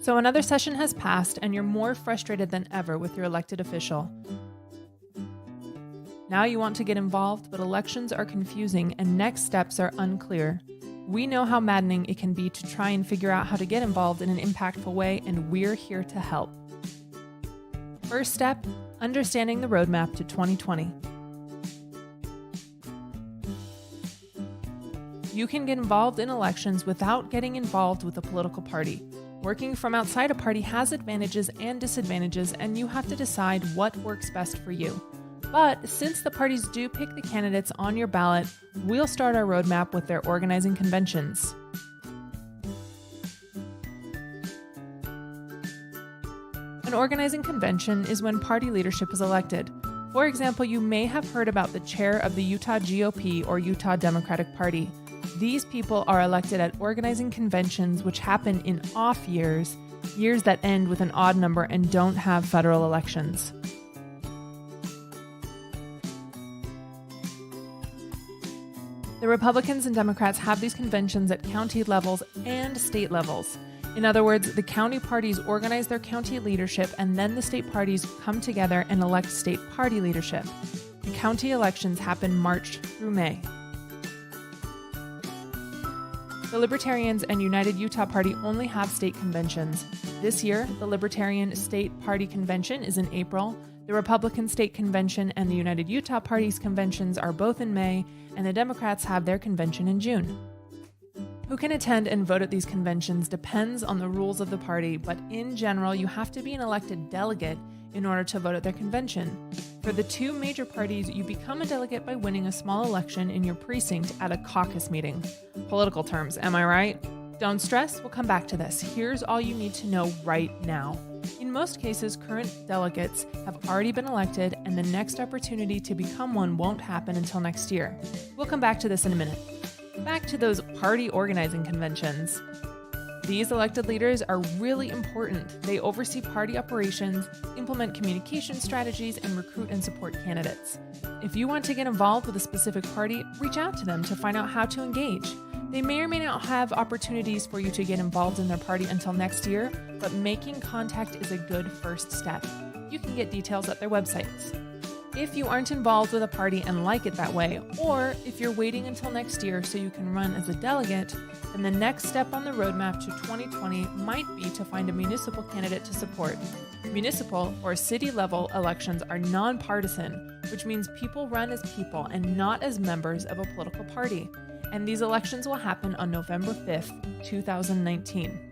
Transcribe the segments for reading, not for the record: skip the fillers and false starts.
So another session has passed and you're more frustrated than ever with your elected official. Now you want to get involved, but elections are confusing and next steps are unclear. We know how maddening it can be to try and figure out how to get involved in an impactful way, and we're here to help. First step, understanding the roadmap to 2020. You can get involved in elections without getting involved with a political party. Working from outside a party has advantages and disadvantages, and you have to decide what works best for you. But since the parties do pick the candidates on your ballot, we'll start our roadmap with their organizing conventions. An organizing convention is when party leadership is elected. For example, you may have heard about the chair of the Utah GOP or Utah Democratic Party. These people are elected at organizing conventions which happen in off years, years that end with an odd number and don't have federal elections. The Republicans and Democrats have these conventions at county levels and state levels. In other words, the county parties organize their county leadership, and then the state parties come together and elect state party leadership. The county elections happen March through May. The Libertarians and United Utah Party only have state conventions. This year, the Libertarian State Party Convention is in April. The Republican State Convention and the United Utah Party's conventions are both in May, and the Democrats have their convention in June. Who can attend and vote at these conventions depends on the rules of the party, but in general, you have to be an elected delegate in order to vote at their convention. For the two major parties, you become a delegate by winning a small election in your precinct at a caucus meeting. Political terms, am I right? Don't stress, we'll come back to this. Here's all you need to know right now. In most cases, current delegates have already been elected, and the next opportunity to become one won't happen until next year. We'll come back to this in a minute. Back to those party organizing conventions. These elected leaders are really important. They oversee party operations, implement communication strategies, and recruit and support candidates. If you want to get involved with a specific party, reach out to them to find out how to engage. They may or may not have opportunities for you to get involved in their party until next year, but making contact is a good first step. You can get details at their websites. If you aren't involved with a party and like it that way, or if you're waiting until next year so you can run as a delegate, then the next step on the roadmap to 2020 might be to find a municipal candidate to support. Municipal or city-level elections are nonpartisan, which means people run as people and not as members of a political party. And these elections will happen on November 5th, 2019.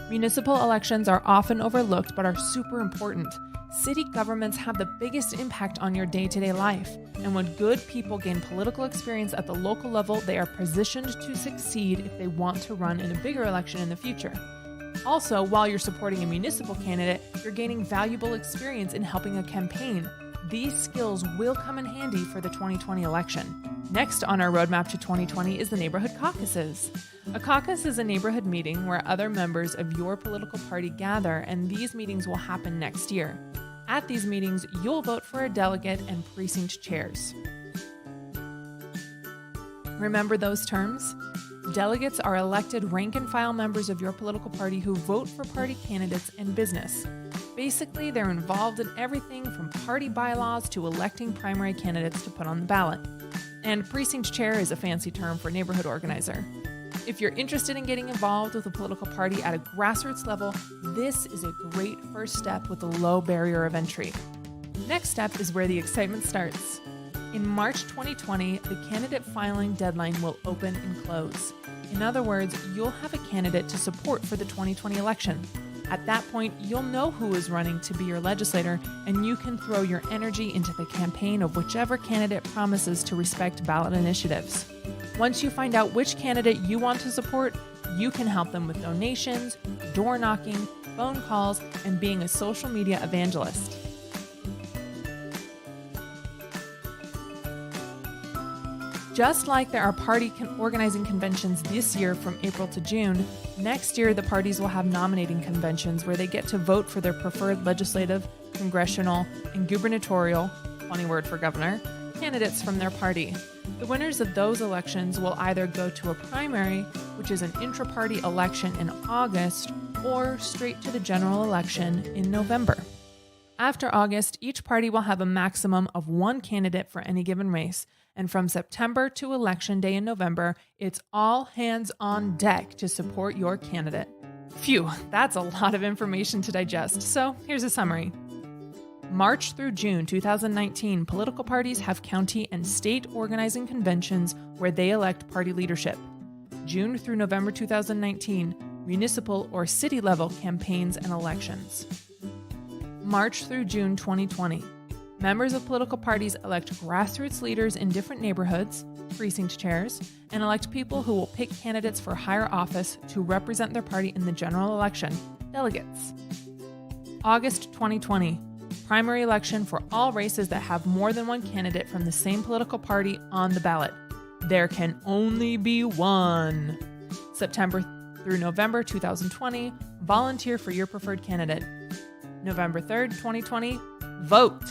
Municipal elections are often overlooked but are super important. City governments have the biggest impact on your day-to-day life, and when good people gain political experience at the local level, they are positioned to succeed if they want to run in a bigger election in the future. Also, while you're supporting a municipal candidate, you're gaining valuable experience in helping a campaign. These skills will come in handy for the 2020 election. Next on our roadmap to 2020 is the neighborhood caucuses. A caucus is a neighborhood meeting where other members of your political party gather, and these meetings will happen next year. At these meetings, you'll vote for a delegate and precinct chairs. Remember those terms? Delegates are elected rank-and-file members of your political party who vote for party candidates and business. Basically, they're involved in everything from party bylaws to electing primary candidates to put on the ballot. And precinct chair is a fancy term for neighborhood organizer. If you're interested in getting involved with a political party at a grassroots level, this is a great first step with a low barrier of entry. Next step is where the excitement starts. In March 2020, the candidate filing deadline will open and close. In other words, you'll have a candidate to support for the 2020 election. At that point, you'll know who is running to be your legislator, and you can throw your energy into the campaign of whichever candidate promises to respect ballot initiatives. Once you find out which candidate you want to support, you can help them with donations, door knocking, phone calls, and being a social media evangelist. Just like there are party organizing conventions this year from April to June, next year the parties will have nominating conventions where they get to vote for their preferred legislative, congressional, and gubernatorial, funny word for governor, candidates from their party. The winners of those elections will either go to a primary, which is an intra-party election in August, or straight to the general election in November. After August, each party will have a maximum of one candidate for any given race, and from September to Election Day in November, it's all hands on deck to support your candidate. Phew, that's a lot of information to digest, so here's a summary. March through June 2019, political parties have county and state organizing conventions where they elect party leadership. June through November 2019, municipal or city level campaigns and elections. March through June 2020, members of political parties elect grassroots leaders in different neighborhoods, precinct chairs, and elect people who will pick candidates for higher office to represent their party in the general election, delegates. August 2020, primary election for all races that have more than one candidate from the same political party on the ballot. There can only be one. September through November 2020, volunteer for your preferred candidate. November 3rd, 2020, vote.